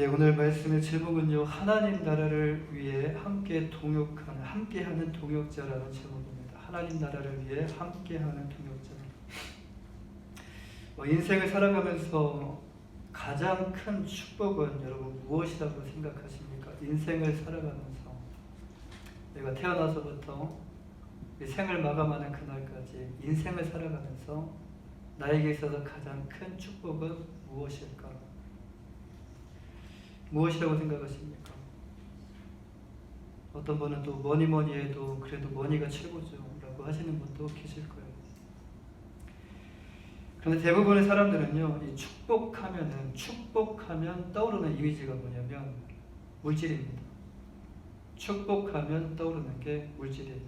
오늘 말씀의 제목은요, 하나님 나라를 위해 함께하는 동역자라는 제목입니다. 하나님 나라를 위해 함께하는 동역자. 인생을 살아가면서 가장 큰 축복은 여러분 무엇이라고 생각하십니까? 인생을 살아가면서 내가 태어나서부터 생을 마감하는 그날까지 인생을 살아가면서 나에게 있어서 가장 큰 축복은 무엇일까? 무엇이라고 생각하십니까? 어떤 분은 또 뭐니 해도 그래도 머니가 최고죠 라고 하시는 분도 계실 거예요. 그런데 대부분의 사람들은요, 이 축복하면 떠오르는 이미지가 뭐냐면 물질입니다. 축복하면 떠오르는 게 물질이에요.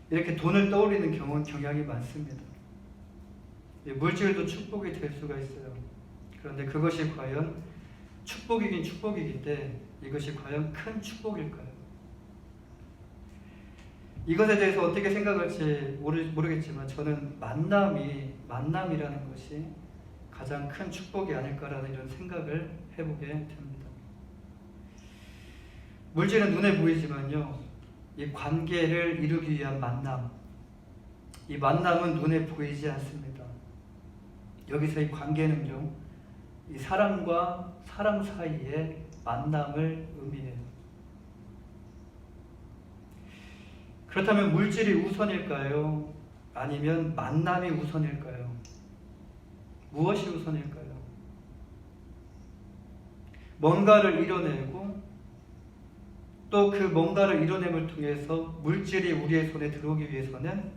이렇게 돈을 떠올리는 경향이 많습니다. 물질도 축복이 될 수가 있어요. 그런데 그것이 과연 축복이긴 축복이긴데 이것이 과연 큰 축복일까요? 이것에 대해서 어떻게 생각할지 모르겠지만 저는 만남이라는 것이 가장 큰 축복이 아닐까라는 이런 생각을 해보게 됩니다. 물질은 눈에 보이지만요, 이 관계를 이루기 위한 만남, 이 만남은 눈에 보이지 않습니다. 여기서 이 관계는요, 이 사람과 사람 사이의 만남을 의미해요. 그렇다면 물질이 우선일까요? 아니면 만남이 우선일까요? 무엇이 우선일까요? 뭔가를 이뤄내고 또 그 뭔가를 이뤄냄을 통해서 물질이 우리의 손에 들어오기 위해서는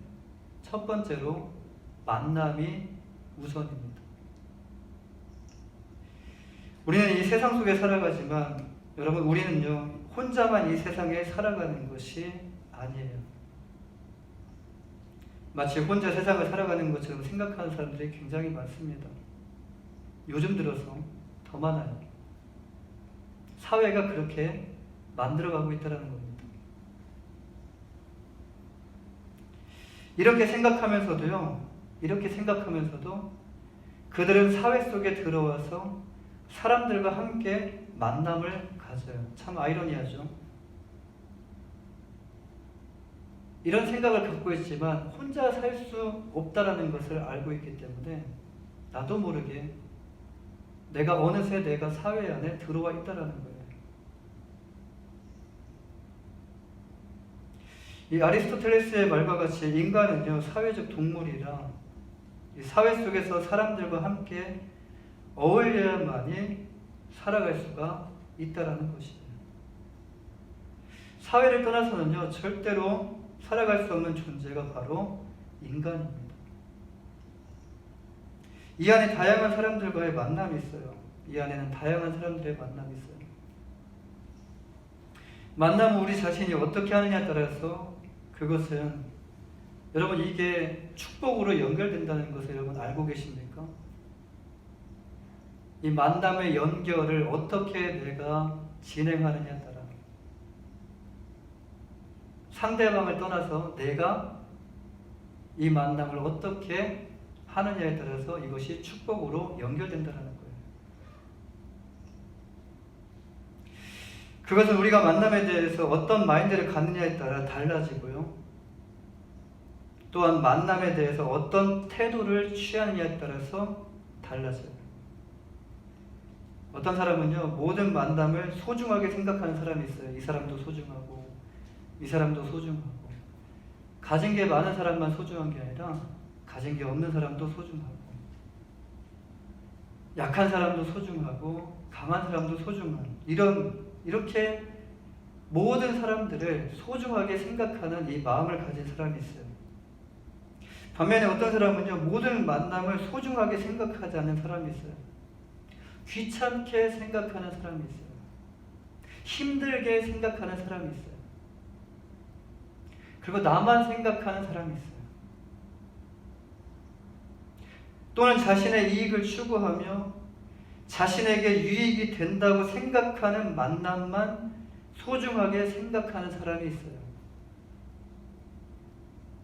첫 번째로 만남이 우선입니다. 우리는 이 세상 속에 살아가지만 여러분, 우리는요, 혼자만 이 세상에 살아가는 것이 아니에요. 마치 혼자 세상을 살아가는 것처럼 생각하는 사람들이 굉장히 많습니다. 요즘 들어서 더 많아요. 사회가 그렇게 만들어가고 있다는 겁니다. 이렇게 생각하면서도 그들은 사회 속에 들어와서 사람들과 함께 만남을 가져요. 참 아이러니하죠. 이런 생각을 갖고 있지만 혼자 살 수 없다라는 것을 알고 있기 때문에 나도 모르게 어느새 내가 사회 안에 들어와 있다라는 거예요. 이 아리스토텔레스의 말과 같이 인간은요, 사회적 동물이라 이 사회 속에서 사람들과 함께 어울려야만이 살아갈 수가 있다라는 것이에요. 사회를 떠나서는요, 절대로 살아갈 수 없는 존재가 바로 인간입니다. 이 안에 다양한 사람들과의 만남이 있어요. 이 안에는 다양한 사람들의 만남이 있어요. 만남은 우리 자신이 어떻게 하느냐에 따라서 그것은 여러분, 이게 축복으로 연결된다는 것을 여러분 알고 계십니까? 이 만남의 연결을 어떻게 내가 진행하느냐에 따라, 상대방을 떠나서 내가 이 만남을 어떻게 하느냐에 따라서 이것이 축복으로 연결된다는 거예요. 그것은 우리가 만남에 대해서 어떤 마인드를 갖느냐에 따라 달라지고요, 또한 만남에 대해서 어떤 태도를 취하느냐에 따라서 달라져요. 어떤 사람은요, 모든 만남을 소중하게 생각하는 사람이 있어요. 이 사람도 소중하고 이 사람도 소중하고, 가진 게 많은 사람만 소중한 게 아니라 가진 게 없는 사람도 소중하고, 약한 사람도 소중하고 강한 사람도 소중한, 이렇게 모든 사람들을 소중하게 생각하는 이 마음을 가진 사람이 있어요. 반면에 어떤 사람은요, 모든 만남을 소중하게 생각하지 않는 사람이 있어요. 귀찮게 생각하는 사람이 있어요. 힘들게 생각하는 사람이 있어요. 그리고 나만 생각하는 사람이 있어요. 또는 자신의 이익을 추구하며 자신에게 유익이 된다고 생각하는 만남만 소중하게 생각하는 사람이 있어요.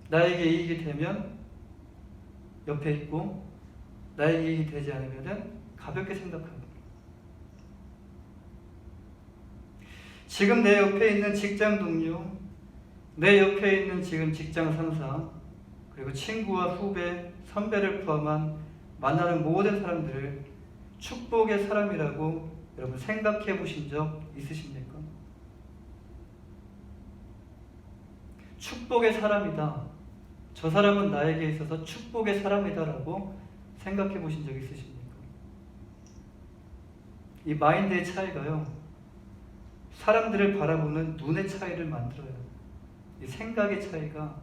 나에게 이익이 되면 옆에 있고 나의 이익이 되지 않으면 가볍게 생각하고, 지금 내 옆에 있는 직장 동료, 내 옆에 있는 지금 직장 상사, 그리고 친구와 후배, 선배를 포함한 만나는 모든 사람들을 축복의 사람이라고 여러분 생각해 보신 적 있으십니까? 축복의 사람이다. 저 사람은 나에게 있어서 축복의 사람이다라고 생각해 보신 적 있으십니까? 이 마인드의 차이가요, 사람들을 바라보는 눈의 차이를 만들어요. 이 생각의 차이가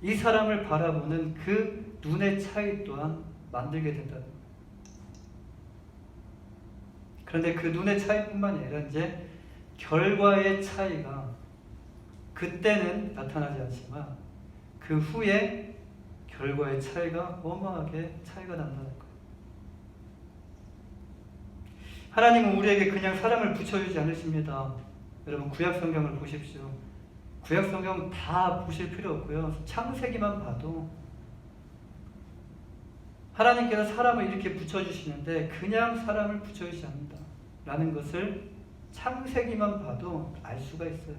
이 사람을 바라보는 그 눈의 차이 또한 만들게 된다는 거예요. 그런데 그 눈의 차이뿐만이 아니라 이제 결과의 차이가 그때는 나타나지 않지만 그 후에 결과의 차이가 어마하게 차이가 난다는 거예요. 하나님은 우리에게 그냥 사람을 붙여주지 않으십니다. 여러분 구약 성경을 보십시오. 구약 성경 다 보실 필요 없고요. 창세기만 봐도 하나님께서 사람을 이렇게 붙여주시는데 그냥 사람을 붙여주지 않는다 라는 것을 창세기만 봐도 알 수가 있어요.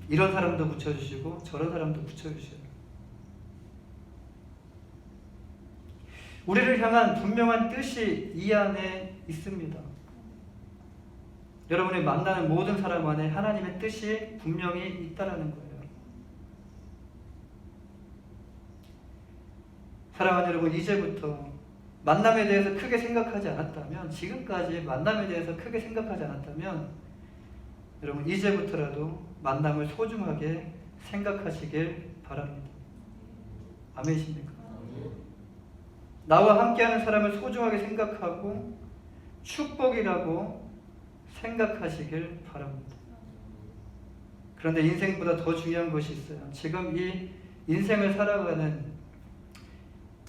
이런 사람도 붙여주시고 저런 사람도 붙여주셔요. 우리를 향한 분명한 뜻이 이 안에 있습니다. 여러분이 만나는 모든 사람 안에 하나님의 뜻이 분명히 있다라는 거예요. 사랑하는 여러분, 이제부터 만남에 대해서 크게 생각하지 않았다면, 지금까지 만남에 대해서 크게 생각하지 않았다면, 여러분 이제부터라도 만남을 소중하게 생각하시길 바랍니다. 아멘이십니까? 나와 함께하는 사람을 소중하게 생각하고 축복이라고 생각하시길 바랍니다. 그런데 인생보다 더 중요한 것이 있어요. 지금 이 인생을 살아가는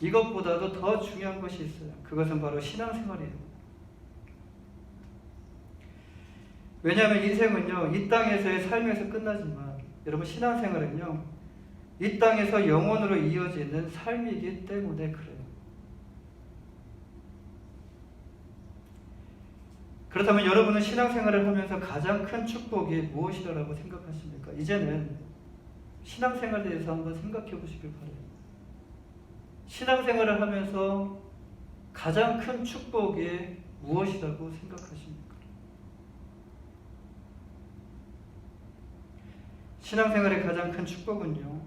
이것보다도 더 중요한 것이 있어요. 그것은 바로 신앙생활이에요. 왜냐하면 인생은요, 이 땅에서의 삶에서 끝나지만 여러분 신앙생활은요, 이 땅에서 영원으로 이어지는 삶이기 때문에 그래요. 그렇다면 여러분은 신앙생활을 하면서 가장 큰 축복이 무엇이라고 생각하십니까? 이제는 신앙생활에 대해서 한번 생각해 보시길 바라요. 신앙생활을 하면서 가장 큰 축복이 무엇이라고 생각하십니까? 신앙생활의 가장 큰 축복은요,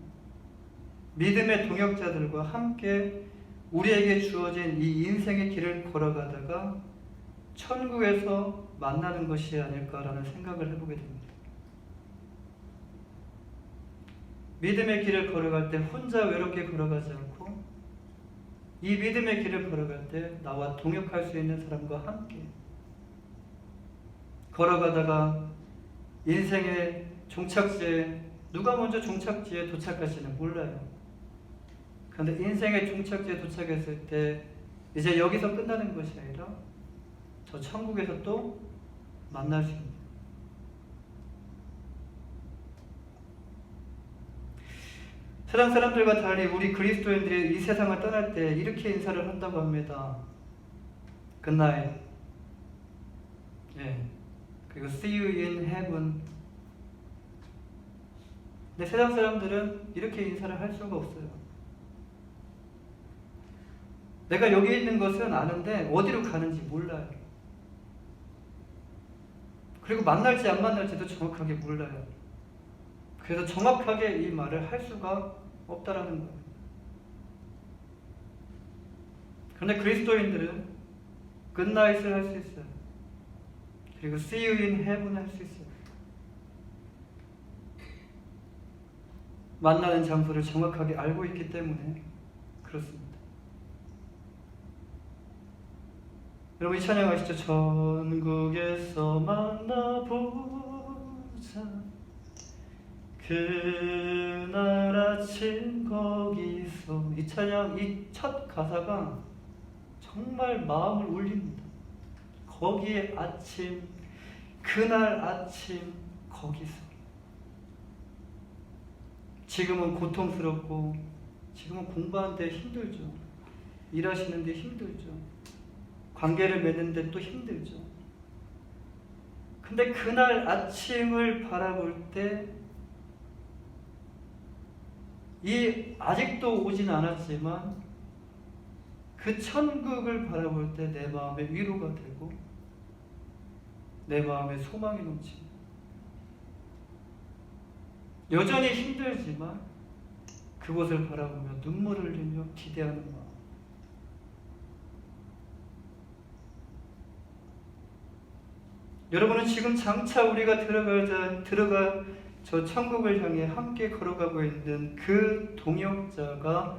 믿음의 동역자들과 함께 우리에게 주어진 이 인생의 길을 걸어가다가 천국에서 만나는 것이 아닐까라는 생각을 해보게 됩니다. 믿음의 길을 걸어갈 때 혼자 외롭게 걸어가지 않고 이 믿음의 길을 걸어갈 때 나와 동역할 수 있는 사람과 함께 걸어가다가 인생의 종착지에, 누가 먼저 종착지에 도착할지는 몰라요. 그런데 인생의 종착지에 도착했을 때 이제 여기서 끝나는 것이 아니라 저 천국에서 또 만날 수 있는, 세상 사람들과 달리 우리 그리스도인들이 이 세상을 떠날 때 이렇게 인사를 한다고 합니다. Good night. 예. 그리고 see you in heaven. 근데 세상 사람들은 이렇게 인사를 할 수가 없어요. 내가 여기 있는 것은 아는데 어디로 가는지 몰라요. 그리고 만날지 안 만날지도 정확하게 몰라요. 그래서 정확하게 이 말을 할 수가 없다라는 거예요. 그런데 그리스도인들은 good night을 할 수 있어요. 그리고 see you in heaven 할 수 있어요. 만나는 장소를 정확하게 알고 있기 때문에 그렇습니다. 여러분 이 찬양 아시죠? 천국에서 만나보자 그날 아침 거기서. 이 찬양 이 첫 가사가 정말 마음을 울립니다. 거기에 아침, 그날 아침 거기서. 지금은 고통스럽고 지금은 공부하는데 힘들죠. 일하시는데 힘들죠. 관계를 맺는데 또 힘들죠. 근데 그날 아침을 바라볼 때 이 아직도 오진 않았지만 그 천국을 바라볼 때 내 마음에 위로가 되고 내 마음에 소망이 넘칩니다. 여전히 힘들지만 그곳을 바라보며 눈물을 흘리며 기대하는 마음. 여러분은 지금 장차 우리가 들어갈 저 천국을 향해 함께 걸어가고 있는 그 동역자가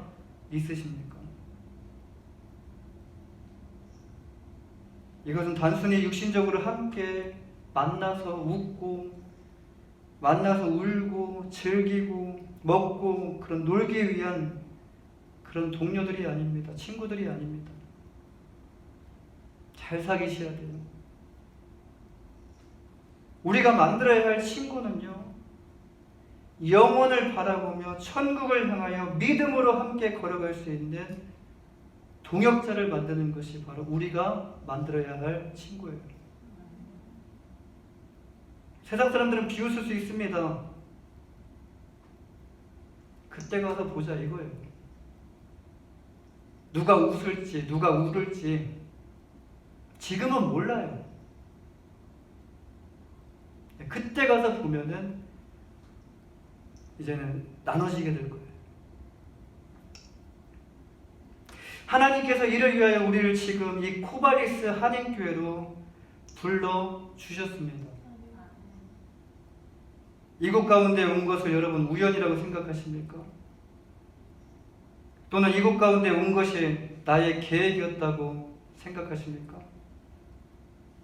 있으십니까? 이것은 단순히 육신적으로 함께 만나서 웃고 만나서 울고 즐기고 먹고 그런 놀기 위한 그런 동료들이 아닙니다. 친구들이 아닙니다. 잘 사귀셔야 돼요. 우리가 만들어야 할 친구는요, 영혼을 바라보며 천국을 향하여 믿음으로 함께 걸어갈 수 있는 동역자를 만드는 것이 바로 우리가 만들어야 할 친구예요. 세상 사람들은 비웃을 수 있습니다. 그때 가서 보자 이거예요. 누가 웃을지 누가 울을지 지금은 몰라요. 그때 가서 보면은 이제는 나눠지게 될 거예요. 하나님께서 이를 위하여 우리를 지금 이 코바리스 한인교회로 불러주셨습니다. 이곳 가운데 온 것을 여러분 우연이라고 생각하십니까? 또는 이곳 가운데 온 것이 나의 계획이었다고 생각하십니까?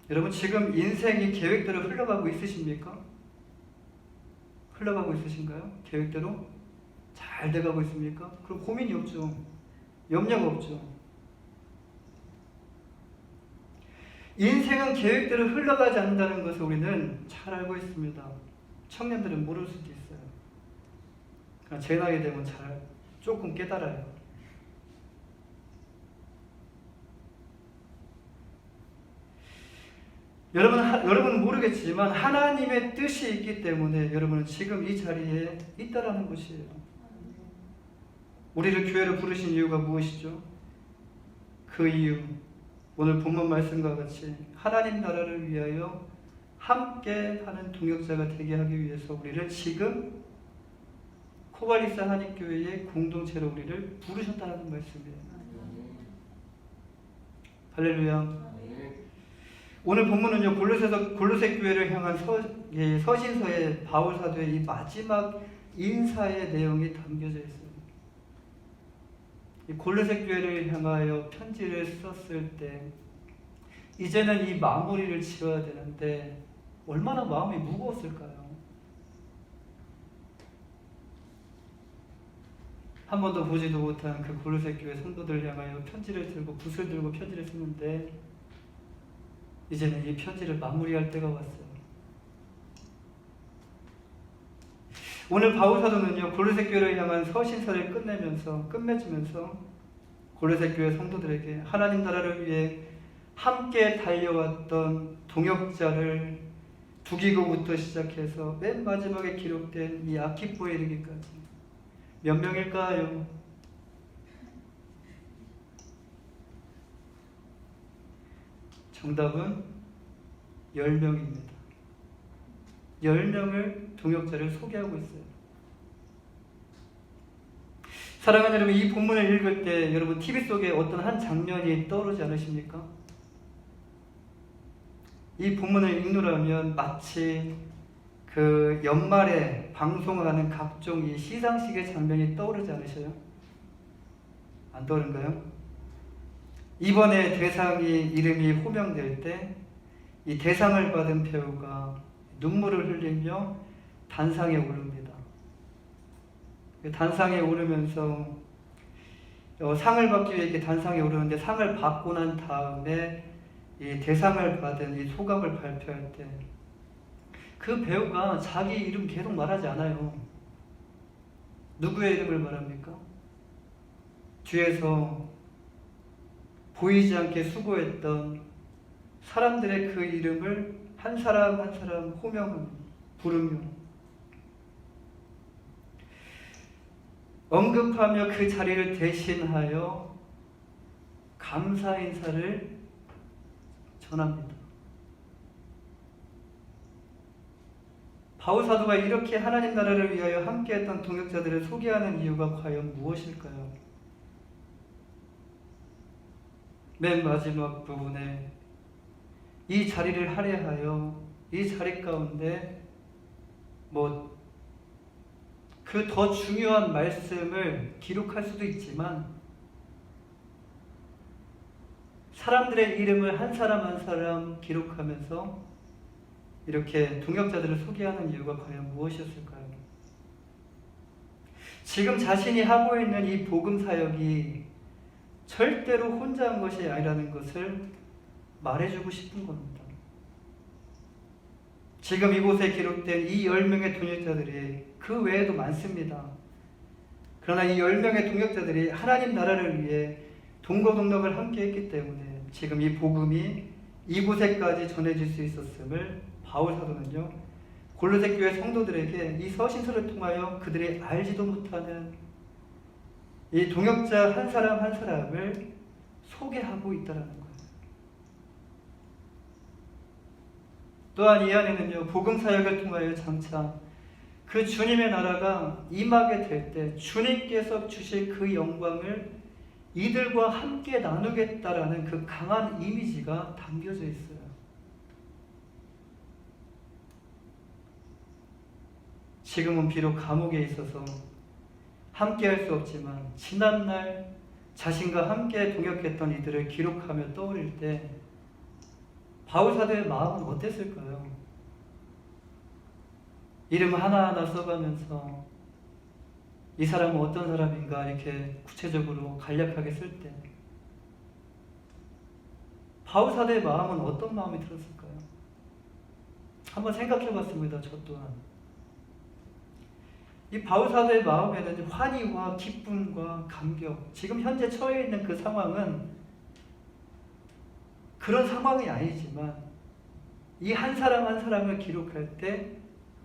여러분 지금 인생이 계획대로 흘러가고 있으십니까? 흘러가고 있으신가요? 계획대로? 잘 돼가고 있습니까? 그럼 고민이 없죠. 염려가 없죠. 인생은 계획대로 흘러가지 않는다는 것을 우리는 잘 알고 있습니다. 청년들은 모를 수도 있어요. 제 나이 되면 조금 깨달아요. 여러분은 모르겠지만 하나님의 뜻이 있기 때문에 여러분은 지금 이 자리에 있다라는 것이에요. 우리를 교회로 부르신 이유가 무엇이죠? 그 이유, 오늘 본문 말씀과 같이 하나님 나라를 위하여 함께 하는 동역자가 되게 하기 위해서 우리를 지금 코바리스 한인교회의 공동체로 우리를 부르셨다는 말씀이에요. 할렐루야. 오늘 본문은요, 골로새 교회를 향한 서신서의 바울 사도의 이 마지막 인사의 내용이 담겨져 있어요. 이 골로새 교회를 향하여 편지를 썼을 때 이제는 이 마무리를 지어야 되는데 얼마나 마음이 무거웠을까요? 한 번도 보지도 못한 그 골로새 교회 성도들 향하여 편지를 들고 붓을 들고 편지를 쓰는데 이제는 이 편지를 마무리할 때가 왔어요. 오늘 바울 사도는요, 골로새 교회를 향한 서신서를 끝맺으면서 골로새 교회 성도들에게 하나님 나라를 위해 함께 달려왔던 동역자를 두기고부터 시작해서 맨 마지막에 기록된 이 아키포에 이르기까지 몇 명일까요? 정답은 10명입니다. 10명을 동역자를 소개하고 있어요. 사랑하는 여러분, 이 본문을 읽을 때 여러분 TV 속에 어떤 한 장면이 떠오르지 않으십니까? 이 본문을 읽노라면 마치 그 연말에 방송하는 각종 이 시상식의 장면이 떠오르지 않으셔요? 안 떠오른가요? 이번에 대상이 이름이 호명될 때 이 대상을 받은 배우가 눈물을 흘리며 단상에 오릅니다. 단상에 오르면서 상을 받기 위해 이렇게 단상에 오르는데 상을 받고 난 다음에 이 대상을 받은 이 소감을 발표할 때 그 배우가 자기 이름 계속 말하지 않아요. 누구의 이름을 말합니까? 뒤에서 보이지 않게 수고했던 사람들의 그 이름을 한 사람 한 사람 호명하며 부르며 언급하며 그 자리를 대신하여 감사 인사를 전합니다. 바울 사도가 이렇게 하나님 나라를 위하여 함께했던 동역자들을 소개하는 이유가 과연 무엇일까요? 맨 마지막 부분에 이 자리를 할애하여 이 자리 가운데 그 더 중요한 말씀을 기록할 수도 있지만 사람들의 이름을 한 사람 한 사람 기록하면서 이렇게 동역자들을 소개하는 이유가 과연 무엇이었을까요? 지금 자신이 하고 있는 이 복음 사역이 절대로 혼자 한 것이 아니라는 것을 말해주고 싶은 겁니다. 지금 이곳에 기록된 이 10명의 동역자들이 그 외에도 많습니다. 그러나 이 10명의 동역자들이 하나님 나라를 위해 동거동락을 함께 했기 때문에 지금 이 복음이 이곳에까지 전해질 수 있었음을 바울 사도는요, 골로새 교회 성도들에게 이 서신서를 통하여 그들이 알지도 못하는 이 동역자 한 사람 한 사람을 소개하고 있다는 거예요. 또한 이 안에는요, 복음 사역을 통하여 장차 그 주님의 나라가 임하게 될 때 주님께서 주실 그 영광을 이들과 함께 나누겠다라는 그 강한 이미지가 담겨져 있어요. 지금은 비록 감옥에 있어서 함께 할 수 없지만 지난날 자신과 함께 동역했던 이들을 기록하며 떠올릴 때 바울 사도의 마음은 어땠을까요? 이름 하나하나 써가면서 이 사람은 어떤 사람인가 이렇게 구체적으로 간략하게 쓸 때 바울 사도의 마음은 어떤 마음이 들었을까요? 한번 생각해 봤습니다. 저 또한. 이 바울 사도의 마음에는 환희와 기쁨과 감격, 지금 현재 처해 있는 그 상황은 그런 상황이 아니지만 이 한 사람 한 사람을 기록할 때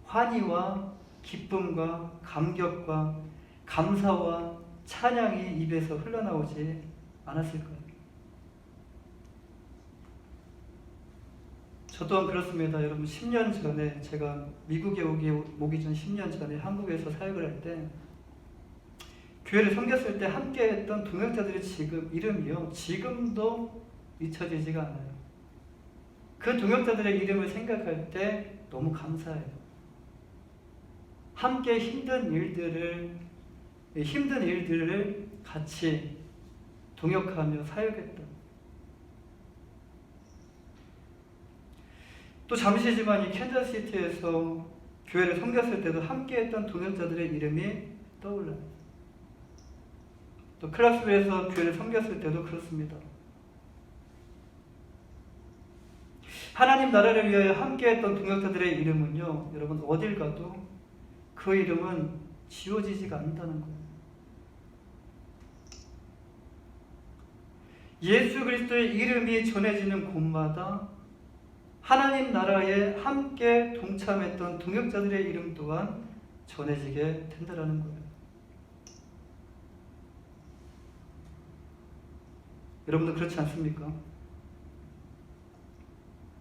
환희와 기쁨과 감격과 감사와 찬양이 입에서 흘러나오지 않았을까요? 저 또한 그렇습니다. 여러분, 10년 전에 제가 미국에 오기 전 10년 전에 한국에서 사역을 할 때 교회를 섬겼을 때 함께 했던 동역자들의 지금 이름이요, 지금도 잊혀지지가 않아요. 그 동역자들의 이름을 생각할 때 너무 감사해요. 함께 힘든 일들을 같이 동역하며 사역했던, 또 잠시지만 이 캔자스시티에서 교회를 섬겼을 때도 함께했던 동역자들의 이름이 떠올라요. 또 클락스빌에서 교회를 섬겼을 때도 그렇습니다. 하나님 나라를 위하여 함께했던 동역자들의 이름은요, 여러분 어딜 가도 그 이름은 지워지지가 않는다는 거예요. 예수 그리스도의 이름이 전해지는 곳마다 하나님 나라에 함께 동참했던 동역자들의 이름 또한 전해지게 된다는 거예요. 여러분도 그렇지 않습니까?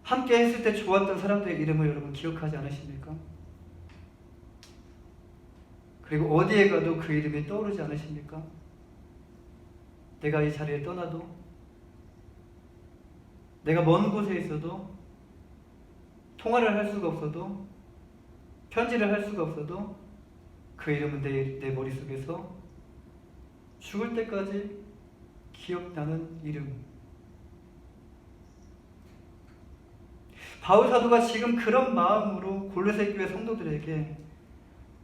함께 했을 때 좋았던 사람들의 이름을 여러분 기억하지 않으십니까? 그리고 어디에 가도 그 이름이 떠오르지 않으십니까? 내가 이 자리에 떠나도, 내가 먼 곳에 있어도, 통화를 할 수가 없어도, 편지를 할 수가 없어도 그 이름은 내 머릿속에서 죽을 때까지 기억나는 이름. 바울 사도가 지금 그런 마음으로 골로새 교회 성도들에게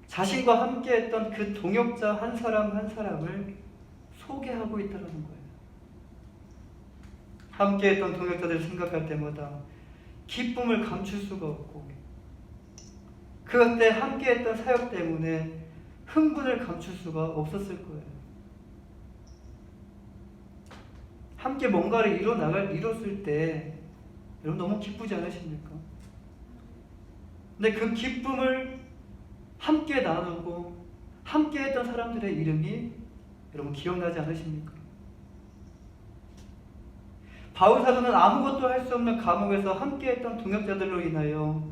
자신과 함께했던 그 동역자 한 사람 한 사람을 소개하고 있다는 거예요. 함께했던 동역자들을 생각할 때마다 기쁨을 감출 수가 없고, 그때 함께했던 사역 때문에 흥분을 감출 수가 없었을 거예요. 함께 뭔가를 이뤘을 때 여러분 너무 기쁘지 않으십니까? 근데 그 기쁨을 함께 나누고 함께 했던 사람들의 이름이 여러분 기억나지 않으십니까? 바울 사도는 아무것도 할 수 없는 감옥에서 함께 했던 동역자들로 인하여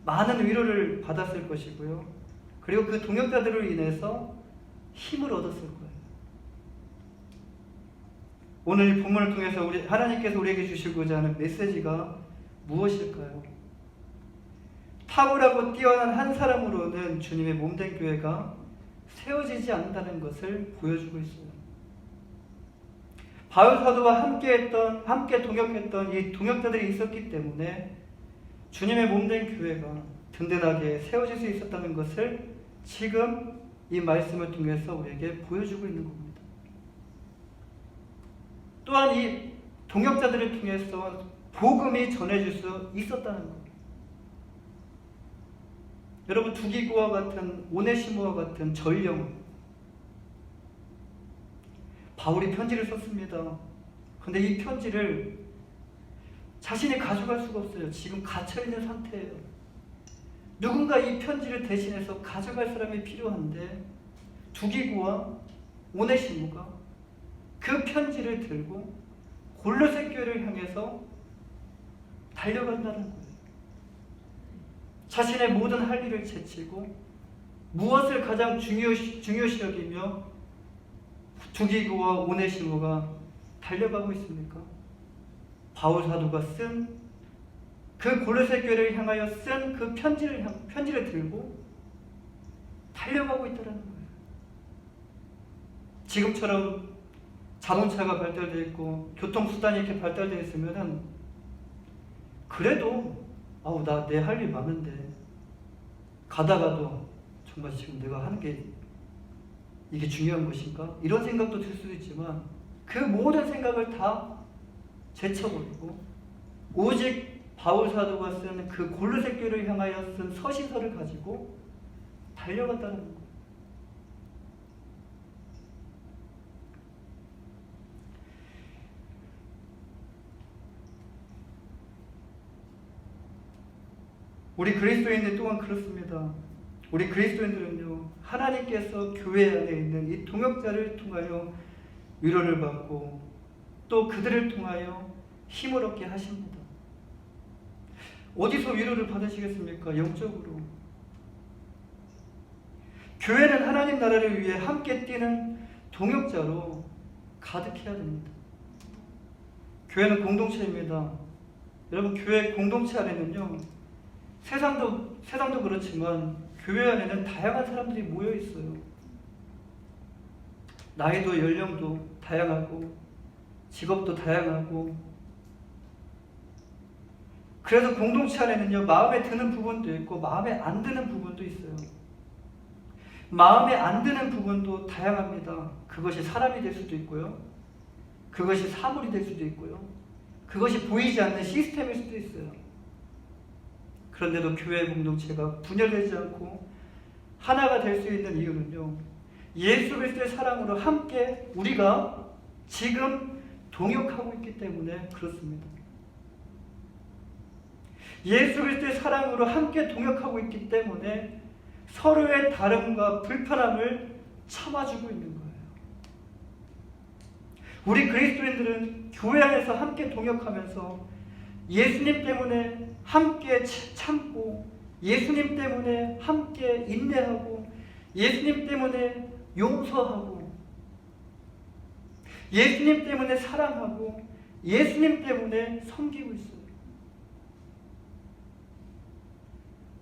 많은 위로를 받았을 것이고요. 그리고 그 동역자들로 인해서 힘을 얻었을 거예요. 오늘 이 본문을 통해서 하나님께서 우리에게 주시고자 하는 메시지가 무엇일까요? 탁월하고 뛰어난 한 사람으로는 주님의 몸된 교회가 세워지지 않는다는 것을 보여주고 있어요. 바울 사도와 함께 동역했던 이 동역자들이 있었기 때문에 주님의 몸된 교회가 든든하게 세워질 수 있었다는 것을 지금 이 말씀을 통해서 우리에게 보여주고 있는 겁니다. 또한 이 동역자들을 통해서 복음이 전해질 수 있었다는 것. 여러분, 두기고와 같은 오네시모와 같은 전령, 바울이 편지를 썼습니다. 그런데 이 편지를 자신이 가져갈 수가 없어요. 지금 갇혀있는 상태예요. 누군가 이 편지를 대신해서 가져갈 사람이 필요한데 두기고와 오네시모가 그 편지를 들고 골로새 교회를 향해서 달려간다는 거예요. 자신의 모든 할 일을 제치고 무엇을 가장 중요시 여기며 두기고와 오네시모가 달려가고 있습니까? 바울 사도가 쓴 그 골로새 교회를 향하여 쓴 그 편지를 들고 달려가고 있다는 거예요. 지금처럼 자동차가 발달되어 있고 교통수단이 이렇게 발달되어 있으면은 그래도 나 내 할 일 많은데 가다가도 정말 지금 내가 하는 게 이게 중요한 것인가? 이런 생각도 들 수도 있지만 그 모든 생각을 다 제쳐버리고 오직 바울 사도가 쓴 그 골로새 교회를 향하여 쓴 서신서를 가지고 달려갔다는 거예요. 우리 그리스도인들 또한 그렇습니다. 우리 그리스도인들은요, 하나님께서 교회 안에 있는 이 동역자를 통하여 위로를 받고 또 그들을 통하여 힘을 얻게 하십니다. 어디서 위로를 받으시겠습니까? 영적으로. 교회는 하나님 나라를 위해 함께 뛰는 동역자로 가득해야 됩니다. 교회는 공동체입니다. 여러분, 교회 공동체 안에는요, 세상도 그렇지만 교회 안에는 다양한 사람들이 모여 있어요. 나이도 연령도 다양하고 직업도 다양하고. 그래서 공동체 안에는요, 마음에 드는 부분도 있고 마음에 안 드는 부분도 있어요. 마음에 안 드는 부분도 다양합니다. 그것이 사람이 될 수도 있고요, 그것이 사물이 될 수도 있고요, 그것이 보이지 않는 시스템일 수도 있어요. 그런데도 교회 공동체가 분열되지 않고 하나가 될 수 있는 이유는요, 예수 그리스도의 사랑으로 함께 우리가 지금 동역하고 있기 때문에 그렇습니다. 예수 그리스도의 사랑으로 함께 동역하고 있기 때문에 서로의 다름과 불편함을 참아주고 있는 거예요. 우리 그리스도인들은 교회 안에서 함께 동역하면서 예수님 때문에 함께 참고, 예수님 때문에 함께 인내하고, 예수님 때문에 용서하고, 예수님 때문에 사랑하고, 예수님 때문에 섬기고 있어요.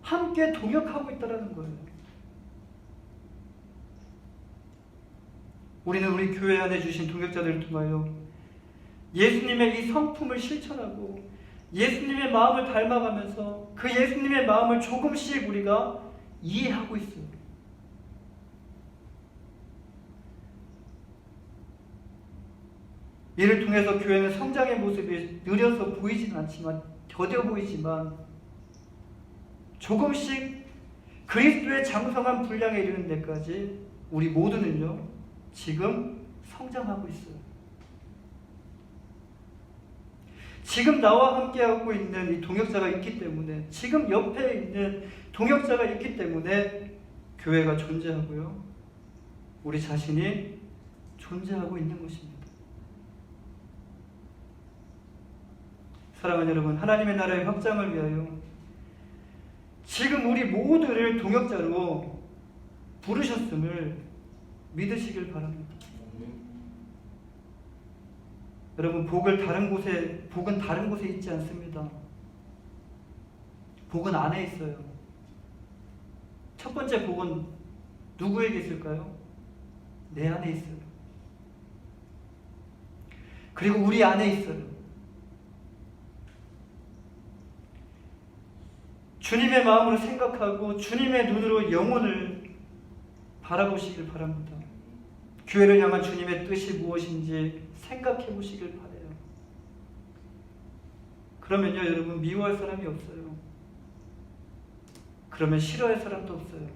함께 동역하고 있다는 거예요. 우리는 우리 교회 안에 주신 동역자들을 통하여 예수님의 이 성품을 실천하고 예수님의 마음을 닮아가면서 그 예수님의 마음을 조금씩 우리가 이해하고 있어요. 이를 통해서 교회는 성장의 모습이 느려서 보이지는 않지만, 더뎌 보이지만 조금씩 그리스도의 장성한 분량에 이르는 데까지 우리 모두는요, 지금 성장하고 있어요. 지금 나와 함께하고 있는 이 동역자가 있기 때문에, 지금 옆에 있는 동역자가 있기 때문에 교회가 존재하고요, 우리 자신이 존재하고 있는 것입니다. 사랑하는 여러분, 하나님의 나라의 확장을 위하여 지금 우리 모두를 동역자로 부르셨음을 믿으시길 바랍니다. 여러분, 복은 다른 곳에 있지 않습니다. 복은 안에 있어요. 첫 번째 복은 누구에게 있을까요? 내 안에 있어요. 그리고 우리 안에 있어요. 주님의 마음으로 생각하고 주님의 눈으로 영혼을 바라보시길 바랍니다. 교회를 향한 주님의 뜻이 무엇인지 생각해 보시길 바라요. 그러면요, 여러분, 미워할 사람이 없어요. 그러면 싫어할 사람도 없어요.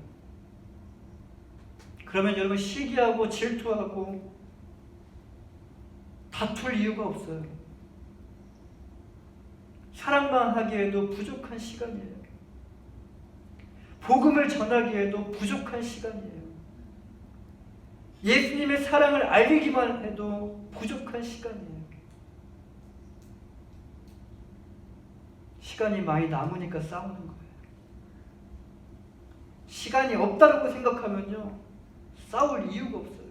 그러면 여러분, 시기하고 질투하고 다툴 이유가 없어요. 사랑만 하기에도 부족한 시간이에요. 복음을 전하기에도 부족한 시간이에요. 예수님의 사랑을 알기만 해도 부족한 시간이에요. 시간이 많이 남으니까 싸우는 거예요. 시간이 없다고 생각하면요, 싸울 이유가 없어요.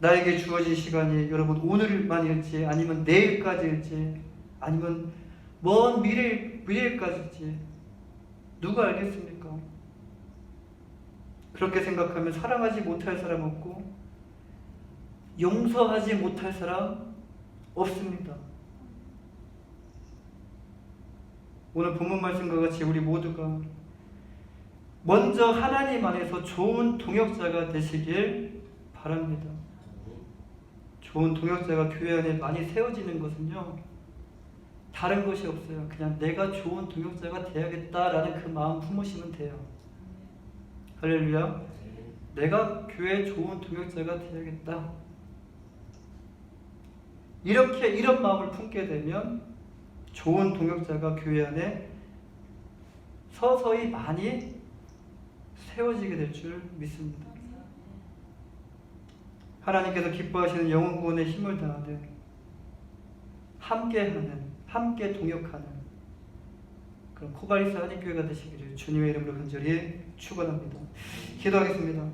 나에게 주어진 시간이 여러분 오늘만일지, 아니면 내일까지일지, 아니면 먼 미래까지일지 누가 알겠습니까? 그렇게 생각하면 사랑하지 못할 사람 없고 용서하지 못할 사람 없습니다. 오늘 본문 말씀과 같이 우리 모두가 먼저 하나님 안에서 좋은 동역자가 되시길 바랍니다. 좋은 동역자가 교회 안에 많이 세워지는 것은요, 다른 것이 없어요. 그냥 내가 좋은 동역자가 되야겠다라는 그 마음 품으시면 돼요. 할렐루야. 내가 교회에 좋은 동역자가 되야겠다. 이런 마음을 품게 되면 좋은 동역자가 교회 안에 서서히 많이 세워지게 될 줄 믿습니다. 하나님께서 기뻐하시는 영혼 구원에 힘을 다하는, 함께 동역하는 그런 코바리스 한인교회가 되시기를 주님의 이름으로 간절히 축원합니다. 기도하겠습니다.